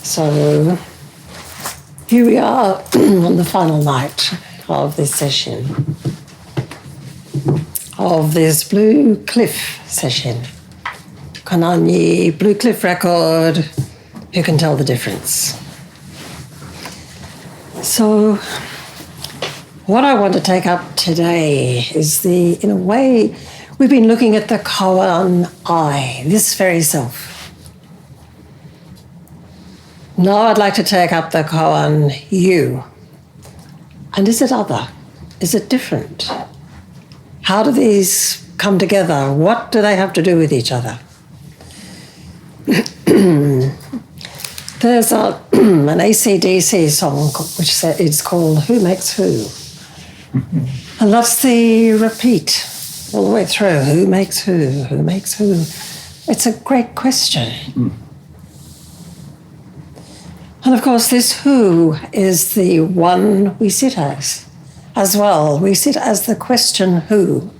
So here we are on the final night of this session, of this Blue Cliff session. Kunanyi, Blue Cliff record, who can tell the difference? So what I want to take up today is in a way, we've been looking at the koan I, this very self. Now I'd like to take up the koan you. And is it other? Is it different? How do these come together? What do they have to do with each other? There's an AC/DC song which is called Who Makes Who? And that's the repeat all the way through. Who makes who? Who makes who? It's a great question. And of course, this who is the one we sit as well. We sit as the question who.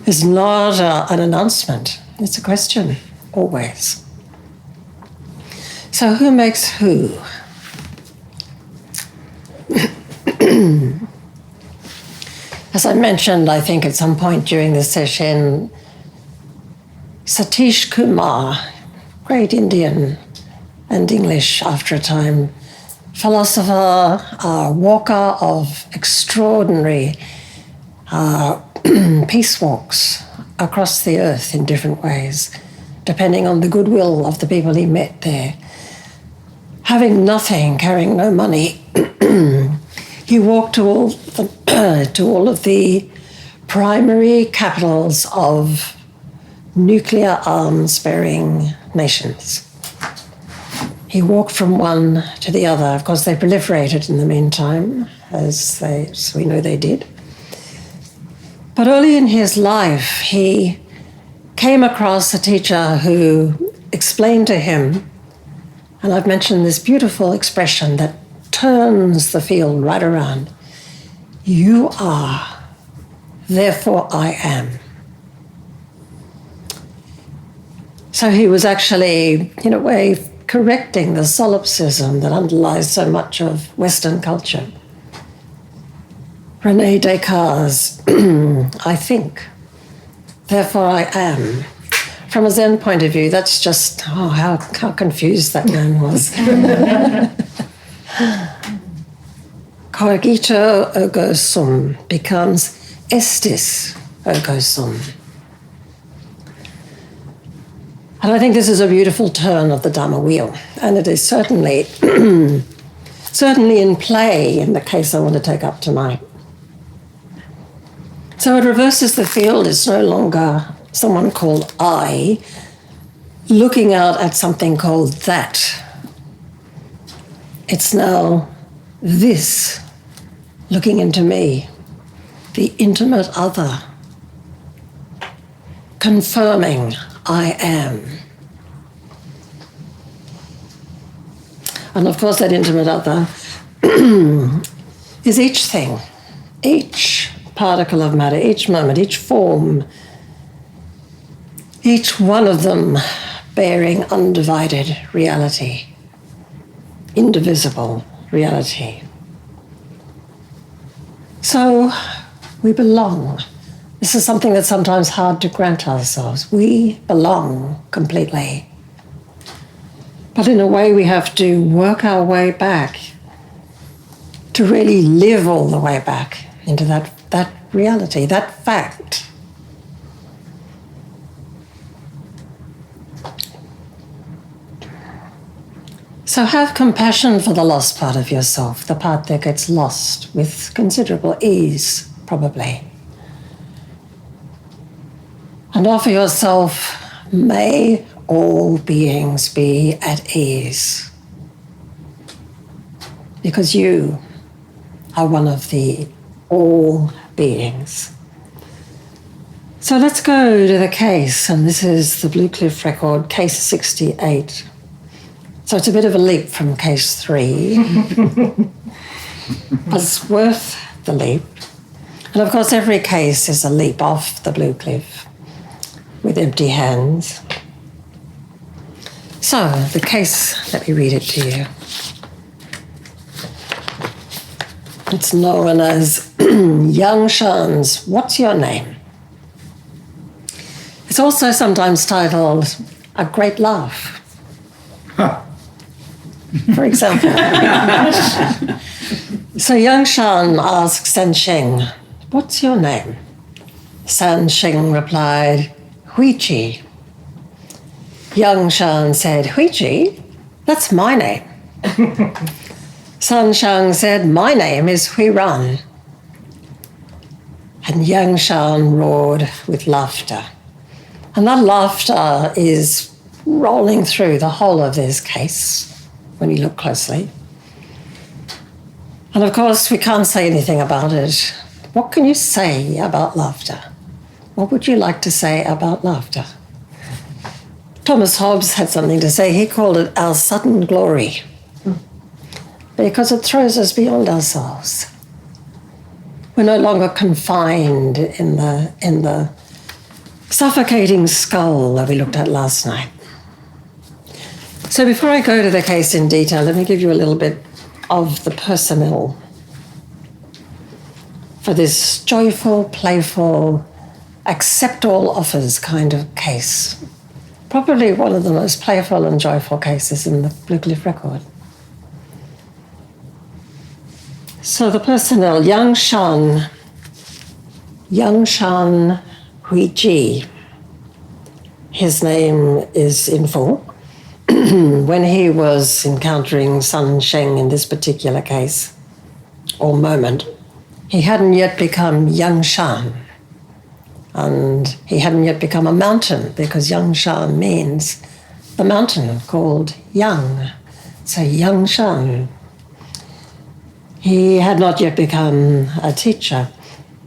It's not an announcement. It's a question, always. So who makes who? As I mentioned, I think at some point during this session, Satish Kumar, great Indian and English after a time, philosopher, walker of extraordinary peace walks across the earth in different ways, depending on the goodwill of the people he met there. Having nothing, carrying no money, he walked to all of the primary capitals of nuclear arms-bearing nations. He walked from one to the other. Of course, they proliferated in the meantime, as we know they did. But early in his life, he came across a teacher who explained to him, and I've mentioned this beautiful expression that turns the field right around. You are, therefore I am. So he was actually, in a way, correcting the solipsism that underlies so much of Western culture. René Descartes' I think, therefore I am. From a Zen point of view, that's just, how confused that man was. Cogito ergo sum becomes estis ergo sum. And I think this is a beautiful turn of the Dhamma wheel, and it is certainly in play in the case I want to take up tonight. So it reverses the field. It's no longer someone called I looking out at something called that. It's now this looking into me, the intimate other, confirming I am. And of course that intimate other is each thing, each particle of matter, each moment, each form, each one of them bearing undivided reality, indivisible reality. So we belong. This is something that's sometimes hard to grant ourselves. We belong completely. But in a way, we have to work our way back to really live all the way back into that reality, that fact. So have compassion for the lost part of yourself, the part that gets lost with considerable ease, probably. And offer yourself, may all beings be at ease. Because you are one of the all beings. So let's go to the case, and this is the Blue Cliff record, case 68. So it's a bit of a leap from case 3, but it's worth the leap. And of course, every case is a leap off the Blue Cliff. with empty hands. So, the case, let me read it to you. It's known as Yangshan's What's Your Name? It's also sometimes titled A Great Laugh. Huh. For example. So Yangshan asked Sansheng, what's your name? Sansheng replied, Huichi. Yangshan said, Huichi? That's my name. Sansheng said, my name is Huiran. And Yangshan roared with laughter. And that laughter is rolling through the whole of this case when you look closely. And of course, we can't say anything about it. What can you say about laughter? What would you like to say about laughter? Thomas Hobbes had something to say. He called it our sudden glory, because it throws us beyond ourselves. We're no longer confined in the suffocating skull that we looked at last night. So before I go to the case in detail, let me give you a little bit of the personnel for this joyful, playful, accept all offers kind of case. Probably one of the most playful and joyful cases in the Blue Cliff record. So the personnel, Yangshan Huiji, his name is in full. When he was encountering Sansheng in this particular case, or moment, he hadn't yet become Yangshan. And he hadn't yet become a mountain, because Yangshan means the mountain called Yang. So Yangshan. He had not yet become a teacher.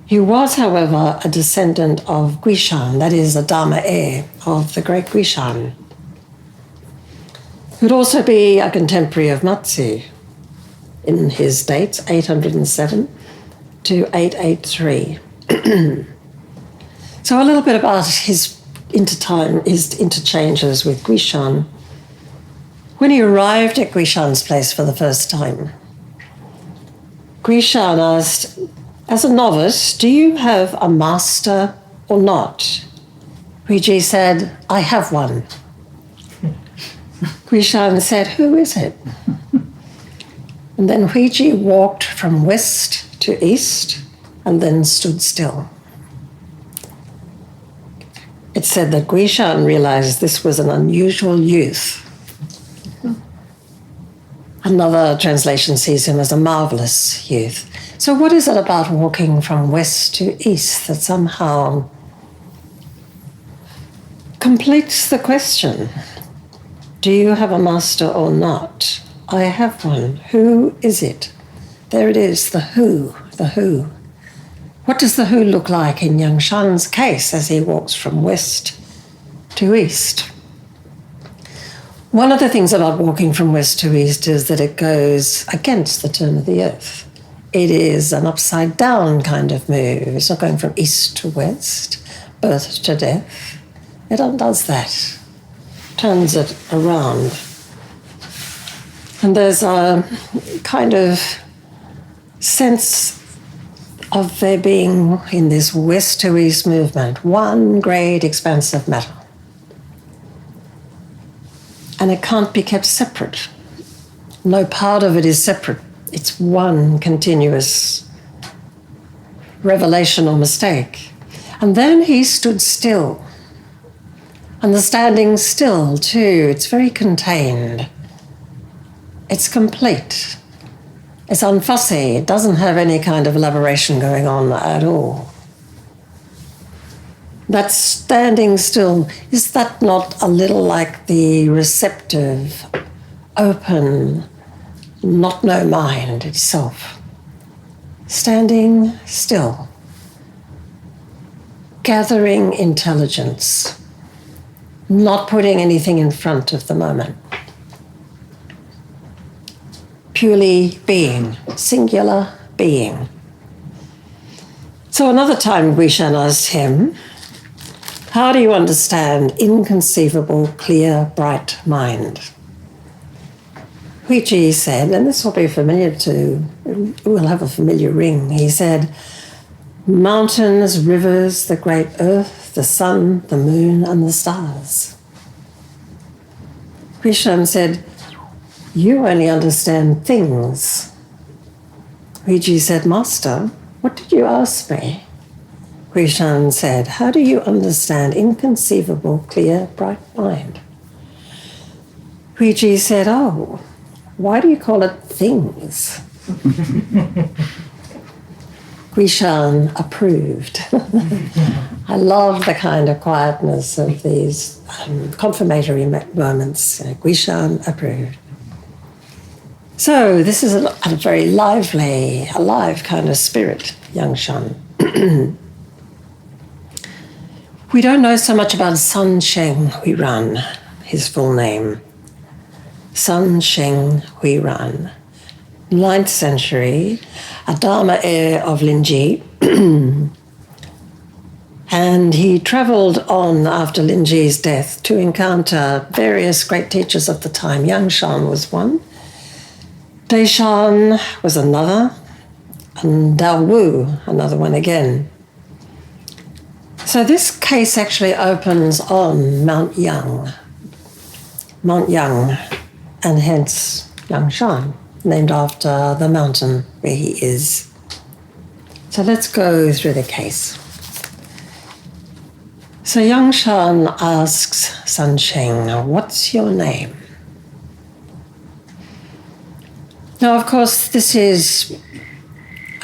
He was, however, a descendant of Guishan, that is, a Dharma heir of the great Guishan. He would also be a contemporary of Matsu in his dates, 807 to 883. So a little bit about his interchanges with Guishan. When he arrived at Guishan's place for the first time, Guishan asked, as a novice, do you have a master or not? Huiji said, I have one. Guishan said, who is it? And then Huiji walked from west to east and then stood still. It said that Guishan realized this was an unusual youth. Another translation sees him as a marvelous youth. So what is it about walking from west to east that somehow completes the question? Do you have a master or not? I have one. Who is it? There it is, the who, the who. What does the who look like in Yangshan's case as he walks from west to east? One of the things about walking from west to east is that it goes against the turn of the earth. It is an upside down kind of move. It's not going from east to west, birth to death. It undoes that, turns it around. And there's a kind of sense of there being, in this west to east movement, one great expansive matter. And it can't be kept separate. No part of it is separate. It's one continuous revelation or mistake. And then he stood still. And the standing still, too, it's very contained. It's complete. It's unfussy. It doesn't have any kind of elaboration going on at all. That standing still, is that not a little like the receptive, open, not no mind itself? Standing still, gathering intelligence, not putting anything in front of the moment. Purely being, singular being. So another time Guishan asked him, How do you understand inconceivable, clear, bright mind? Huiji said, and this will be familiar to, will have a familiar ring, he said, mountains, rivers, the great earth, the sun, the moon, and the stars. Huishan said, you only understand things. Huiji said, Master, what did you ask me? Huishan said, how do you understand inconceivable, clear, bright mind? Huiji said, oh, why do you call it things? Huishan approved. I love the kind of quietness of these confirmatory moments. Huishan approved. So this is a very lively, alive kind of spirit, Yangshan. We don't know so much about Sun Sheng Huiran, his full name. Sun Sheng Huiran, 9th century, a Dharma heir of Linji. And he travelled on after Linji's death to encounter various great teachers of the time. Yangshan was one, Daishan was another, and Dao Wu, another one again. So this case actually opens on Mount Yang, and hence Yangshan, named after the mountain where he is. So let's go through the case. So Yangshan asks Sun Sheng, what's your name? Now, of course, this is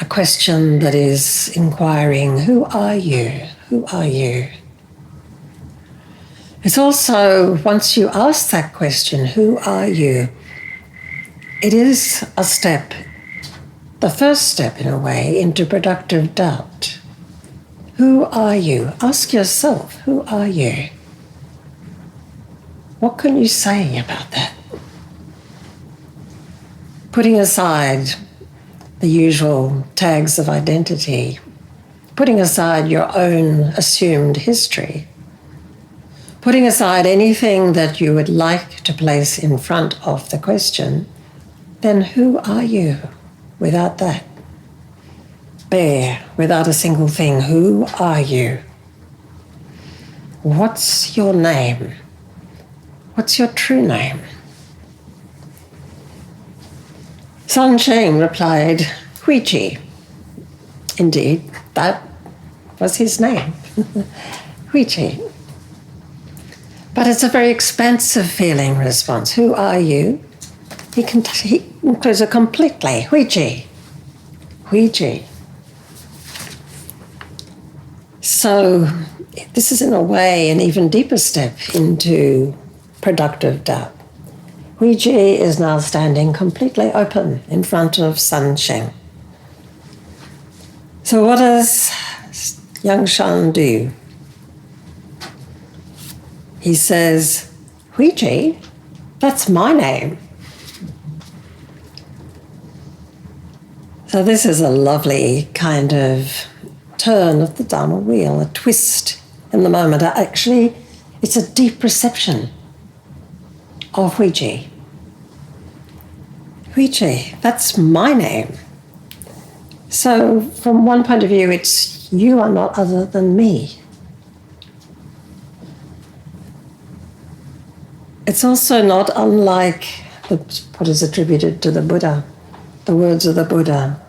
a question that is inquiring, who are you? Who are you? It's also, once you ask that question, who are you? It is a step, the first step in a way, into productive doubt. Who are you? Ask yourself, who are you? What can you say about that? Putting aside the usual tags of identity, putting aside your own assumed history, putting aside anything that you would like to place in front of the question, then who are you without that? Bare, without a single thing, who are you? What's your name? What's your true name? Sun Sheng replied, Huiji. Indeed, that was his name, Huiji. But it's a very expansive feeling response. Who are you? He includes it completely. Huiji. Huiji. So this is in a way an even deeper step into productive doubt. Huiji is now standing completely open in front of Sun Sheng. So what does Yangshan do? He says, Huiji, that's my name. So this is a lovely kind of turn of the Dharma wheel, a twist in the moment. Actually, it's a deep reception of Huiji. Huiji, that's my name. So from one point of view, it's you are not other than me. It's also not unlike what is attributed to the Buddha, the words of the Buddha.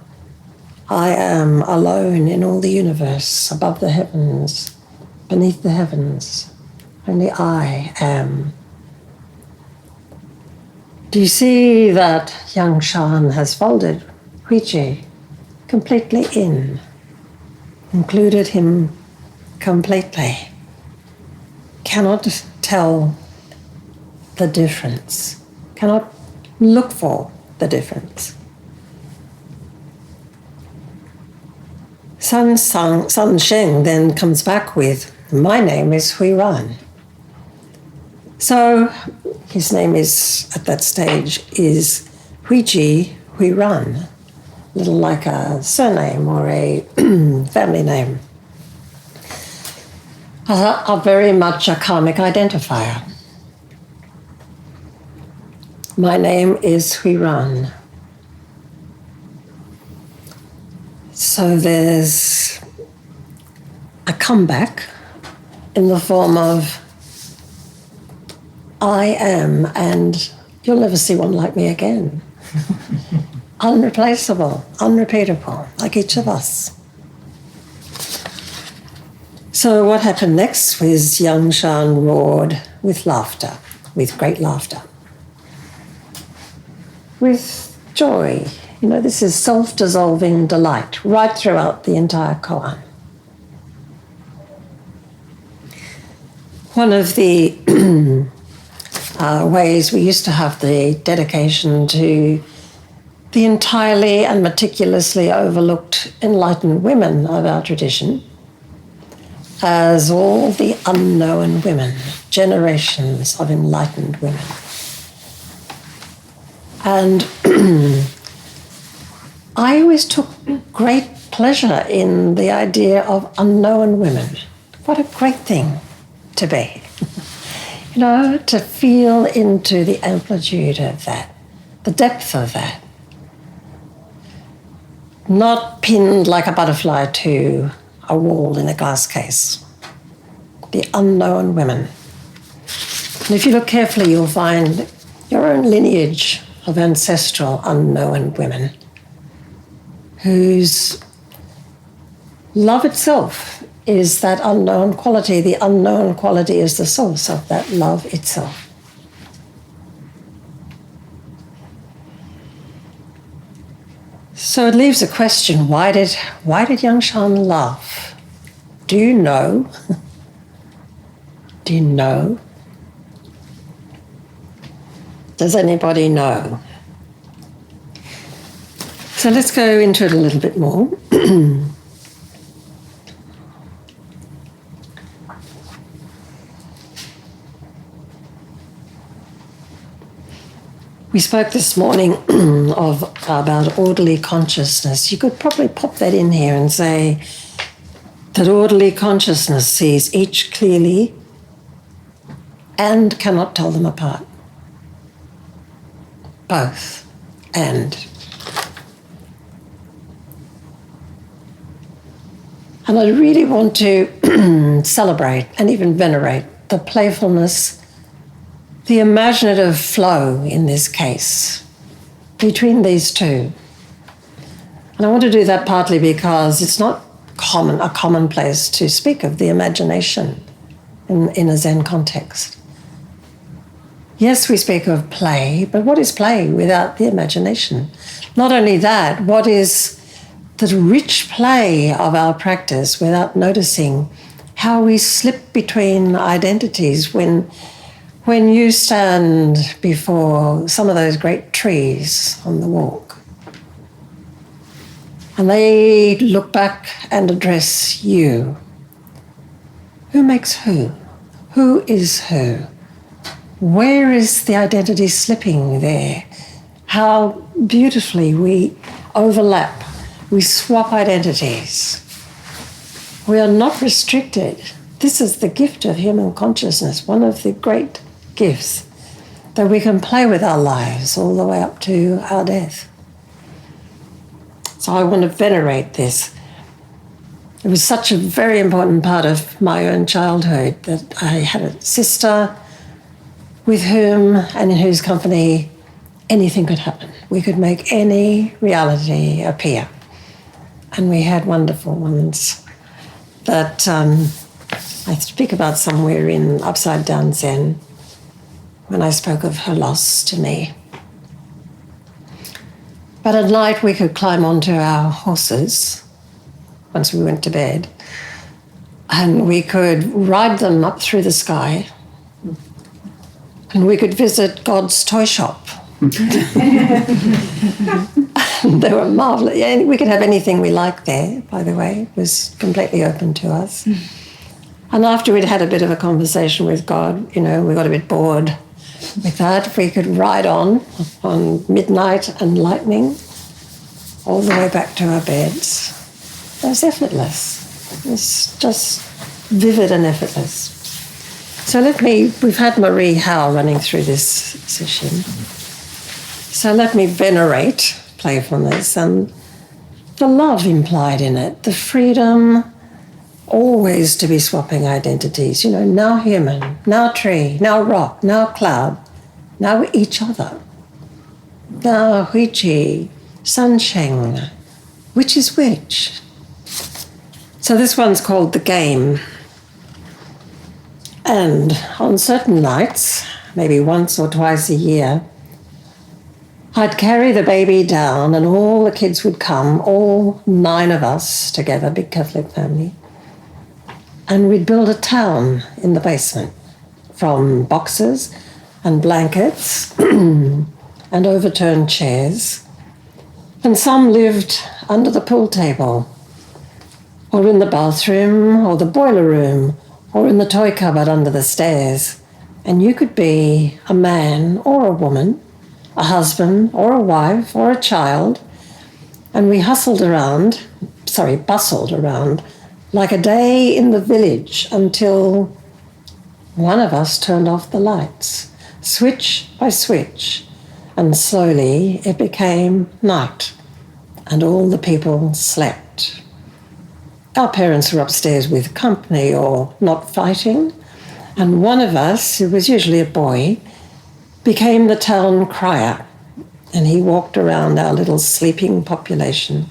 I am alone in all the universe, above the heavens, beneath the heavens. Only I am. Do you see that Yangshan has folded Huiji completely in, included him completely? Cannot tell the difference, cannot look for the difference. Sun Sheng then comes back with, my name is Huiran. So his name is, at that stage, is Huiji Huiran, a little like a surname or a family name. are very much a karmic identifier. My name is Huiran. So there's a comeback in the form of I am, and you'll never see one like me again. Unreplaceable, unrepeatable, like each of us. So what happened next was Yangshan roared with laughter, with great laughter, with joy. You know, this is self-dissolving delight right throughout the entire koan. One of the ways we used to have the dedication to the entirely and meticulously overlooked enlightened women of our tradition as all the unknown women, generations of enlightened women. And I always took great pleasure in the idea of unknown women. What a great thing to be. You know, to feel into the amplitude of that, the depth of that. Not pinned like a butterfly to a wall in a glass case. The unknown women. And if you look carefully, you'll find your own lineage of ancestral unknown women whose love itself is that unknown quality. The unknown quality is the source of that love itself. So it leaves a question, why did Yangshan love? Do you know? Do you know? Does anybody know? So let's go into it a little bit more. We spoke this morning about orderly consciousness. You could probably pop that in here and say that orderly consciousness sees each clearly and cannot tell them apart. Both and. And I really want to celebrate and even venerate the playfulness, the imaginative flow in this case between these two. And I want to do that partly because it's not a commonplace to speak of the imagination in a Zen context. Yes, we speak of play, but what is play without the imagination? Not only that, what is the rich play of our practice without noticing how we slip between identities when you stand before some of those great trees on the walk and they look back and address you. Who makes who? Who is who? Where is the identity slipping there? How beautifully we overlap. We swap identities. We are not restricted. This is the gift of human consciousness, one of the great gifts, that we can play with our lives all the way up to our death. So I want to venerate this. It was such a very important part of my own childhood that I had a sister with whom and in whose company anything could happen. We could make any reality appear. And we had wonderful ones that I speak about somewhere in Upside Down Zen when I spoke of her loss to me. But at night we could climb onto our horses once we went to bed and we could ride them up through the sky and we could visit God's toy shop. They were marvellous. Yeah, we could have anything we liked there, by the way. It was completely open to us. And after we'd had a bit of a conversation with God, you know, we got a bit bored with that. We could ride on midnight and lightning all the way back to our beds. It was effortless. It was just vivid and effortless. So we've had Marie Howe running through this session. So let me venerate playfulness and the love implied in it, the freedom always to be swapping identities, now human, now tree, now rock, now cloud, now each other, now Huichi, Sansheng, which is which? So this one's called The Game. And on certain nights, maybe once or twice a year, I'd carry the baby down and all the kids would come, all 9 of us together, big Catholic family, and we'd build a town in the basement from boxes and blankets and overturned chairs. And some lived under the pool table or in the bathroom or the boiler room or in the toy cupboard under the stairs. And you could be a man or a woman, a husband or a wife or a child. And we bustled around like a day in the village until one of us turned off the lights, switch by switch. And slowly it became night and all the people slept. Our parents were upstairs with company or not fighting, and one of us, who was usually a boy, became the town crier, and he walked around our little sleeping population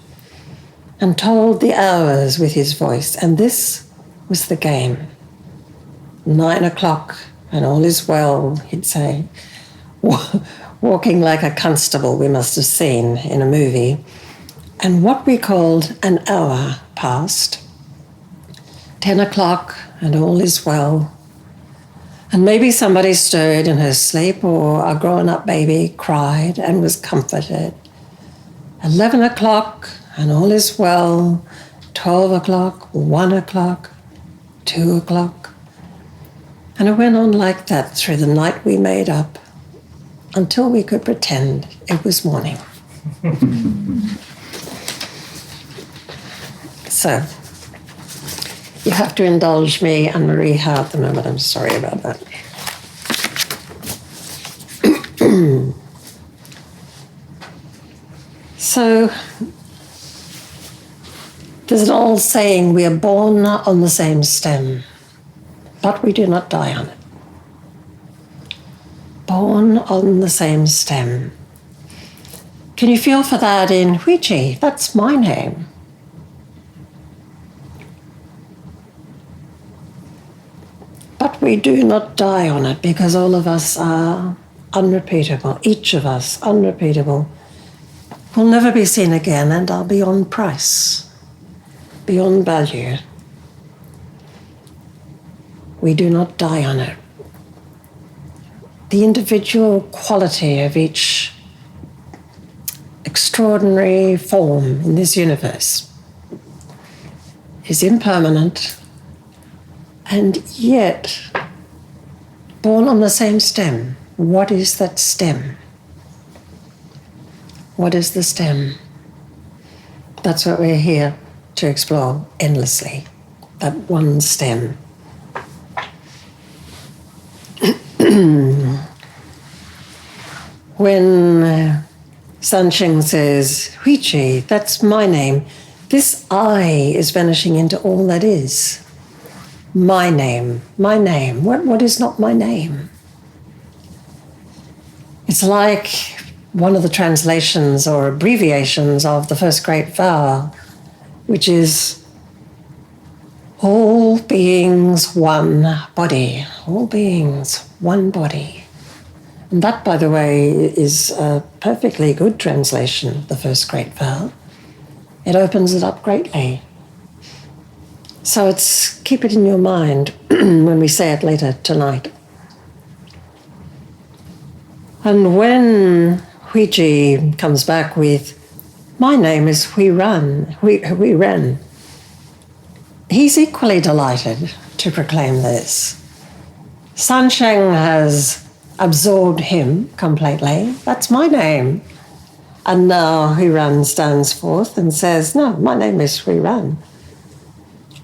and told the hours with his voice, and this was the game. 9 o'clock and all is well, he'd say, walking like a constable we must have seen in a movie. And what we called an hour passed. 10 o'clock and all is well. And maybe somebody stirred in her sleep or a grown-up baby cried and was comforted. 11 o'clock and all is well. 12 o'clock, 1 o'clock, 2 o'clock. And it went on like that through the night we made up until we could pretend it was morning. So, you have to indulge me and Marie Howe at the moment. I'm sorry about that. So, there's an old saying, we are born on the same stem, but we do not die on it. Born on the same stem. Can you feel for that in Huichi? That's my name. But we do not die on it because all of us are unrepeatable, each of us unrepeatable, will never be seen again and are beyond price, beyond value. We do not die on it. The individual quality of each extraordinary form in this universe is impermanent and yet born on the same stem. What is that stem? What is the stem? That's what we're here to explore endlessly, that one stem. When Sansheng says, Huichi, that's my name, this I is vanishing into all that is. My name, my name. What is not my name? It's like one of the translations or abbreviations of the first great vow, which is all beings one body, all beings one body. And that, by the way, is a perfectly good translation of the first great vow. It opens it up greatly. So keep it in your mind when we say it later tonight. And when Huichi comes back with, my name is Hui Ren, he's equally delighted to proclaim this. Sansheng has absorbed him completely. That's my name. And now Hui Ren stands forth and says, no, my name is Hui Ren.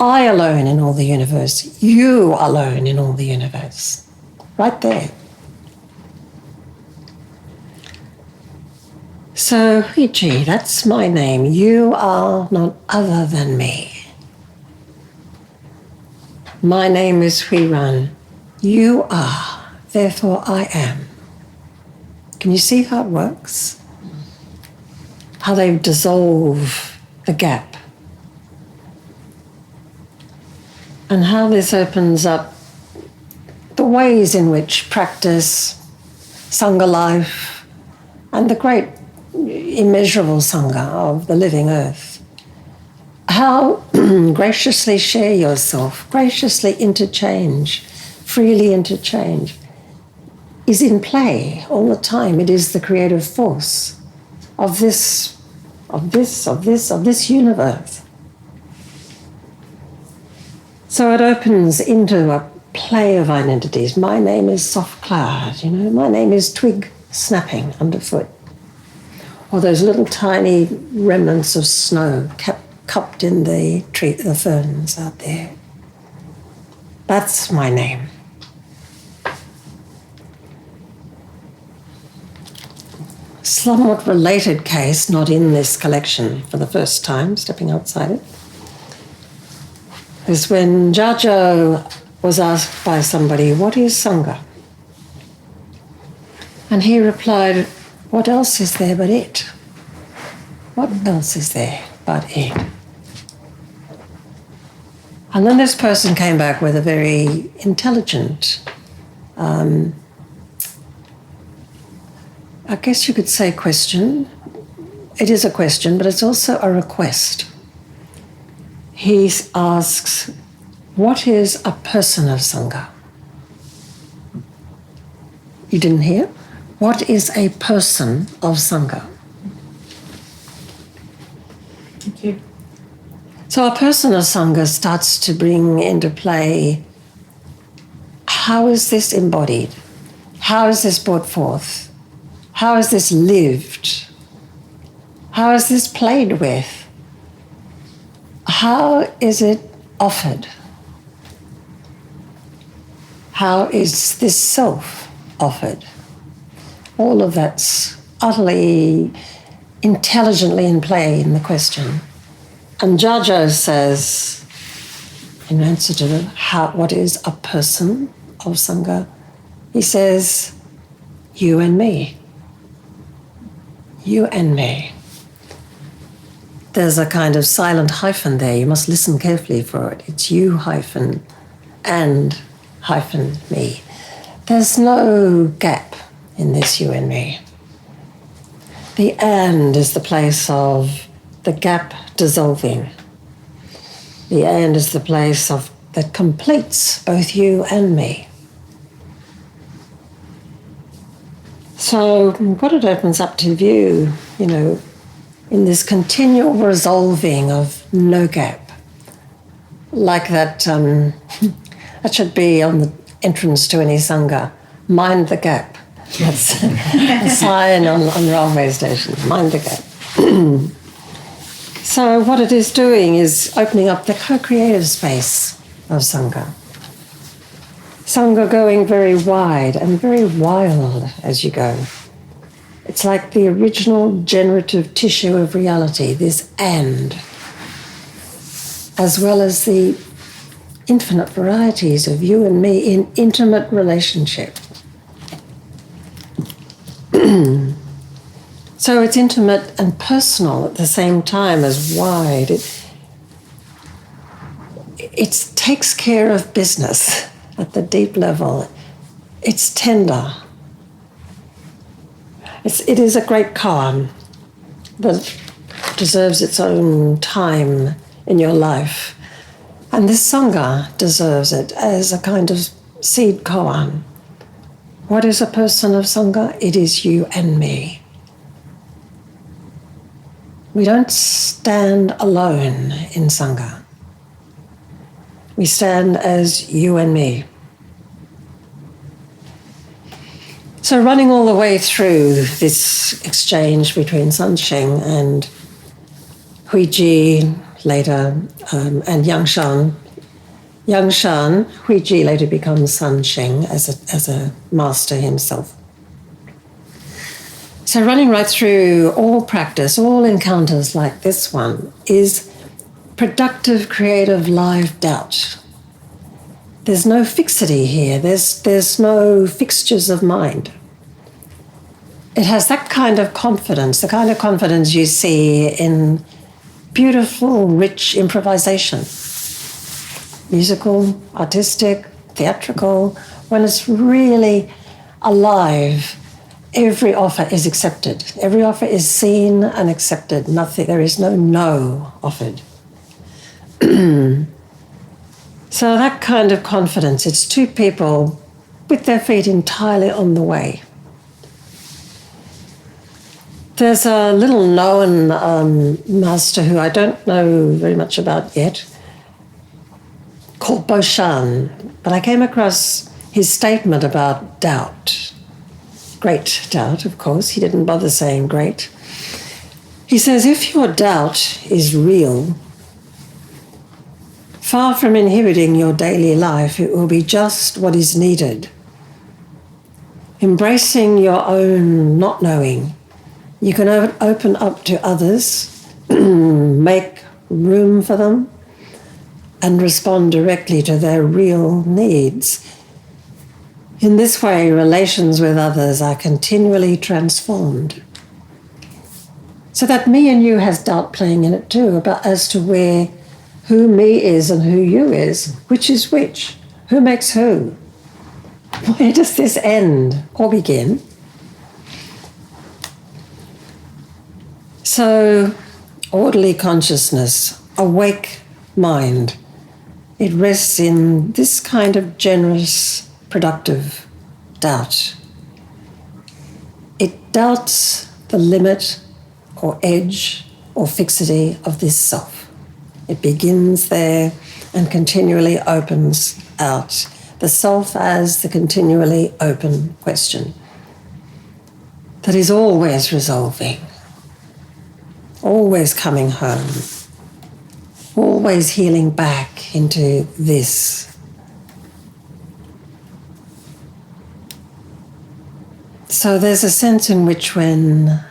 I alone in all the universe, you alone in all the universe. Right there. So, Huichi, that's my name. You are not other than me. My name is Huiran. You are, therefore I am. Can you see how it works? How they dissolve the gap. And how this opens up the ways in which practice, Sangha life, and the great immeasurable Sangha of the living earth. How graciously share yourself, graciously interchange, freely interchange, is in play all the time. It is the creative force of this universe. So it opens into a play of identities. My name is soft cloud, my name is twig snapping underfoot. Or those little tiny remnants of snow cupped in the ferns out there. That's my name. Somewhat related case, not in this collection for the first time, stepping outside it, is when Jajo was asked by somebody, what is Sangha? And he replied, what else is there but it? What else is there but it? And then this person came back with a very intelligent, I guess you could say question. It is a question, but it's also a request. He asks, what is a person of Sangha? You didn't hear? What is a person of Sangha? Thank you. So a person of Sangha starts to bring into play, how is this embodied? How is this brought forth? How is this lived? How is this played with? How is it offered? How is this self offered? All of that's utterly intelligently in play in the question. And Jajo says, in answer to what is a person of Sangha, he says, you and me. You and me. There's a kind of silent hyphen there. You must listen carefully for it. It's you hyphen and hyphen me. There's no gap in this you and me. The and is the place of the gap dissolving. The and is the place that completes both you and me. So what it opens up to view, in this continual resolving of no gap, like that, that should be on the entrance to any Sangha, mind the gap. That's a sign on railway stations, mind the gap. So what it is doing is opening up the co-creative space of Sangha. Sangha going very wide and very wild as you go. It's like the original generative tissue of reality, this and, as well as the infinite varieties of you and me in intimate relationship. So it's intimate and personal at the same time as wide. It takes care of business at the deep level. It's tender. It is a great koan that deserves its own time in your life. And this Sangha deserves it as a kind of seed koan. What is a person of Sangha? It is you and me. We don't stand alone in Sangha. We stand as you and me. So running all the way through this exchange between Sansheng and Huiji, later, and Yangshan. Yangshan, Huiji later becomes San Sheng as a master himself. So running right through all practice, all encounters like this one, is productive, creative, live doubt. There's no fixity here. There's no fixtures of mind. It has that kind of confidence, the kind of confidence you see in beautiful, rich improvisation. Musical, artistic, theatrical, when it's really alive, every offer is accepted. Every offer is seen and accepted. Nothing, there is no offered. So that kind of confidence, it's two people with their feet entirely on the way. There's a little known master who I don't know very much about yet, called Boshan, but I came across his statement about doubt. Great doubt, of course. He didn't bother saying great. He says, if your doubt is real, far from inhibiting your daily life, it will be just what is needed. Embracing your own not knowing, you can open up to others, make room for them, and respond directly to their real needs. In this way, relations with others are continually transformed. So that me and you has doubt playing in it too, about as to who me is and who you is, which is which, who makes who. Where does this end or begin? So, orderly consciousness, awake mind, it rests in this kind of generous, productive doubt. It doubts the limit or edge or fixity of this self. It begins there and continually opens out. The self as the continually open question that is always resolving, always coming home, always healing back into this. So there's a sense in which when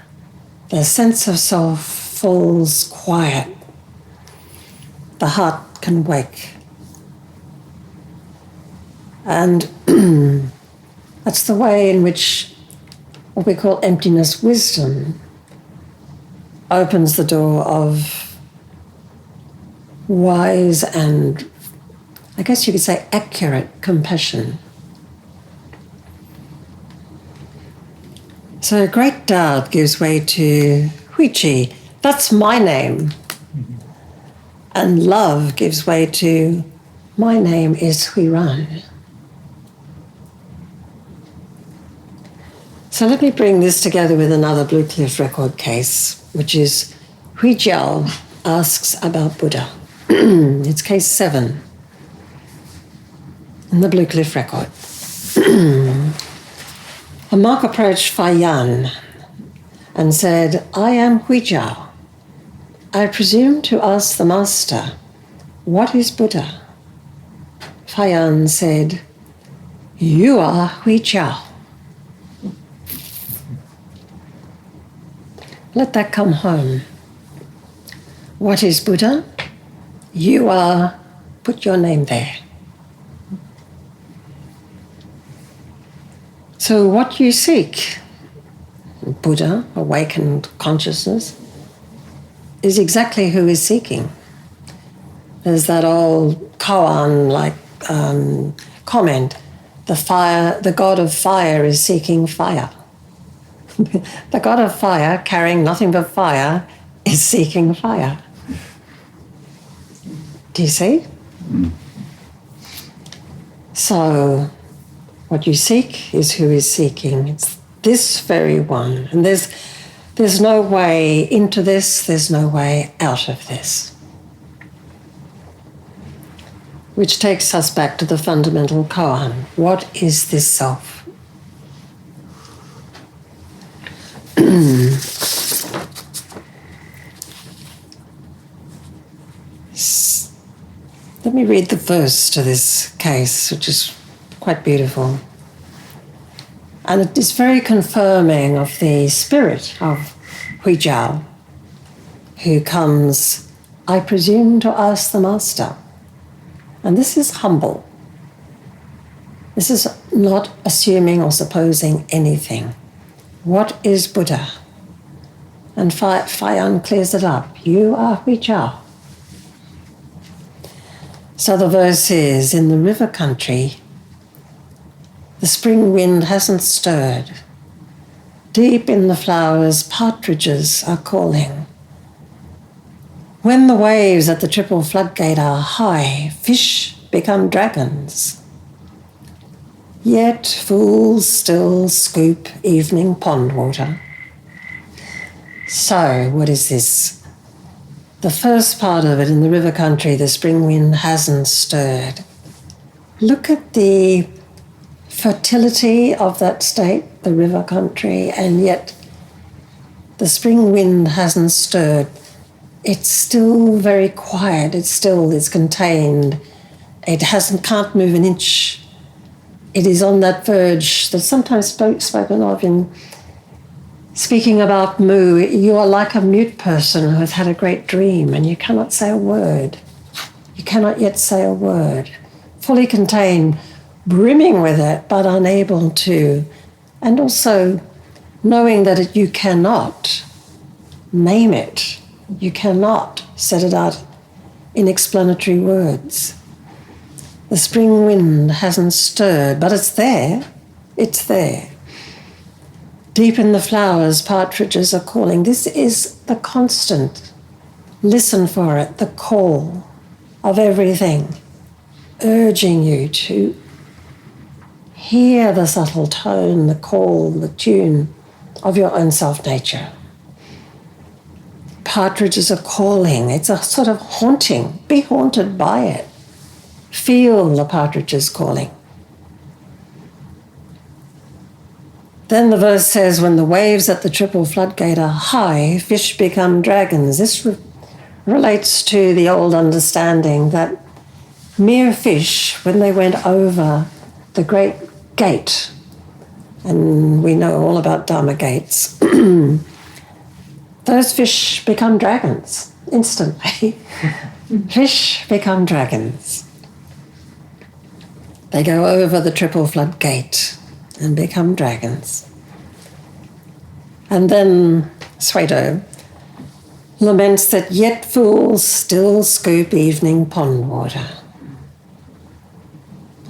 the sense of self falls quiet, the heart can wake. And that's the way in which what we call emptiness wisdom opens the door of wise and, I guess you could say, accurate compassion. So great doubt gives way to Huichi, that's my name. And love gives way to, my name is Huiran. So let me bring this together with another Blue Cliff record case, which is Hui Jiao asks about Buddha. It's case 7 in the Blue Cliff record. A monk approached Fai Yan and said, I am Hui Jiao. I presume to ask the master, what is Buddha? Fai Yan said, you are Hui Jiao. Let that come home. What is Buddha? You are, put your name there. So what you seek, Buddha, awakened consciousness, is exactly who is seeking. There's that old koan-like comment, the god of fire is seeking fire. The god of fire, carrying nothing but fire, is seeking fire. Do you see? So what you seek is who is seeking. It's this very one. And there's no way into this, there's no way out of this. Which takes us back to the fundamental koan. What is this self? Let me read the verse to this case, which is quite beautiful. And it is very confirming of the spirit of Huijiao, who comes, I presume, to ask the master. And this is humble. This is not assuming or supposing anything. What is Buddha? And Fayan clears it up. You are Huijiao. So the verse is, in the river country, the spring wind hasn't stirred. Deep in the flowers, partridges are calling. When the waves at the triple floodgate are high, fish become dragons. Yet fools still scoop evening pond water. So, what is this? The first part of it, in the river country, the spring wind hasn't stirred. Look at the fertility of that state, the river country, and yet the spring wind hasn't stirred. It's still very quiet. It's contained. It can't move an inch. It is on that verge that's sometimes spoken of in speaking about Mu. You are like a mute person who has had a great dream and you cannot say a word. You cannot yet say a word. Fully contained, brimming with it, but unable to. And also knowing that you cannot name it. You cannot set it out in explanatory words. The spring wind hasn't stirred, but it's there. It's there. Deep in the flowers, partridges are calling. This is the constant. Listen for it, the call of everything, urging you to hear the subtle tone, the call, the tune of your own self-nature. Partridges are calling. It's a sort of haunting. Be haunted by it. Feel the partridges calling. Then the verse says, when the waves at the triple floodgate are high, fish become dragons. This relates to the old understanding that mere fish, when they went over the great gate, and we know all about Dharma gates, those fish become dragons instantly. Fish become dragons. They go over the triple floodgate and become dragons. And then Suedo laments that yet fools still scoop evening pond water.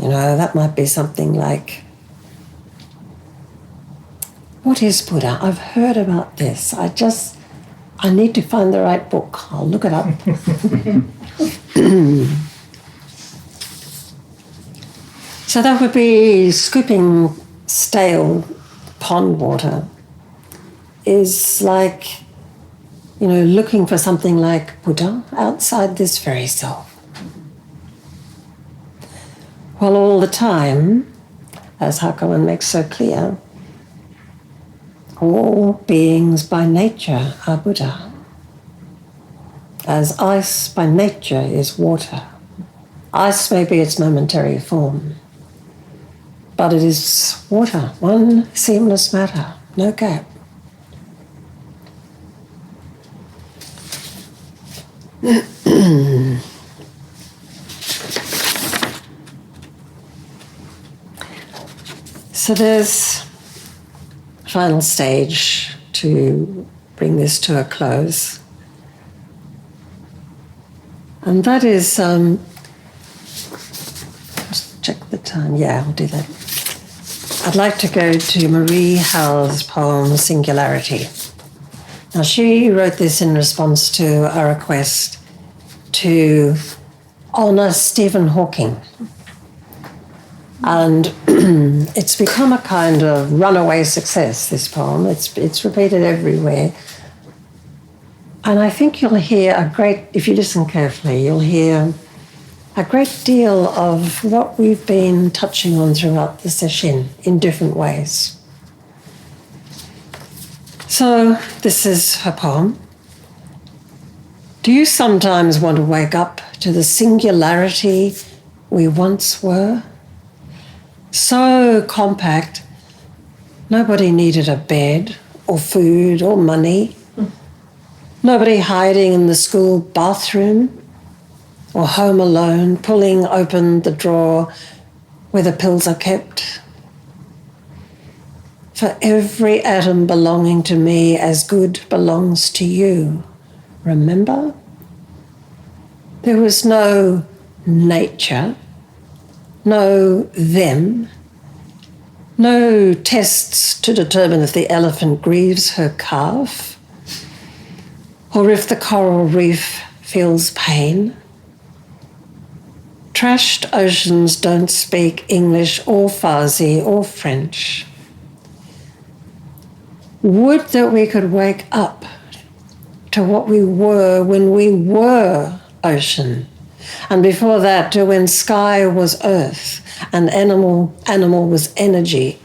You know, that might be something like, what is Buddha? I've heard about this. I need to find the right book. I'll look it up. So that would be scooping stale pond water is like, you know, looking for something like Buddha outside this very self. While all the time, as Hakawan makes so clear, all beings by nature are Buddha. As ice by nature is water. Ice may be its momentary form, but it is water, one seamless matter, no gap. So there's a final stage to bring this to a close. And that is, just check the time, yeah, I'll do that. I'd like to go to Marie Howell's poem, Singularity. Now, she wrote this in response to a request to honour Stephen Hawking. And it's become a kind of runaway success, this poem. It's repeated everywhere. And I think you'll hear if you listen carefully, you'll hear a great deal of what we've been touching on throughout the session in different ways. So this is her poem. Do you sometimes want to wake up to the singularity we once were? So compact, nobody needed a bed or food or money. Nobody hiding in the school bathroom or home alone, pulling open the drawer where the pills are kept. For every atom belonging to me as good belongs to you. Remember? There was no nature, no them, no tests to determine if the elephant grieves her calf or if the coral reef feels pain. Trashed oceans don't speak English or Farsi or French. Would that we could wake up to what we were when we were ocean, and before that to when sky was earth, and animal was energy,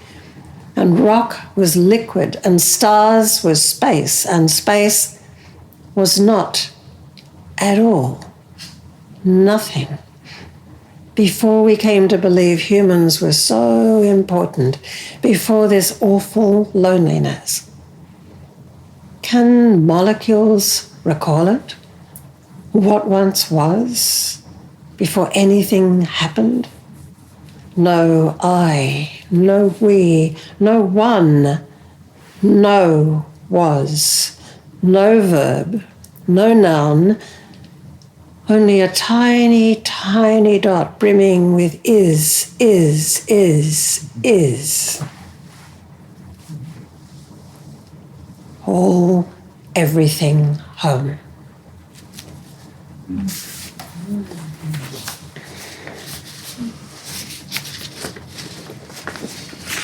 and rock was liquid, and stars was space, and space was not at all, nothing. Before we came to believe humans were so important, before this awful loneliness. Can molecules recall it? What once was, before anything happened? No I, no we, no one, no was, no verb, no noun, only a tiny, tiny dot brimming with is. All, everything, home.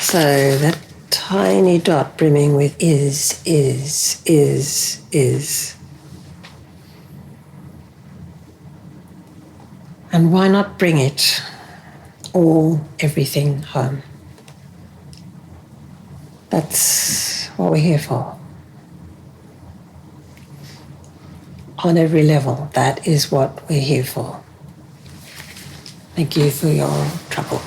So that tiny dot brimming with is. And why not bring it, all, everything, home? That's what we're here for. On every level, that is what we're here for. Thank you for your trouble.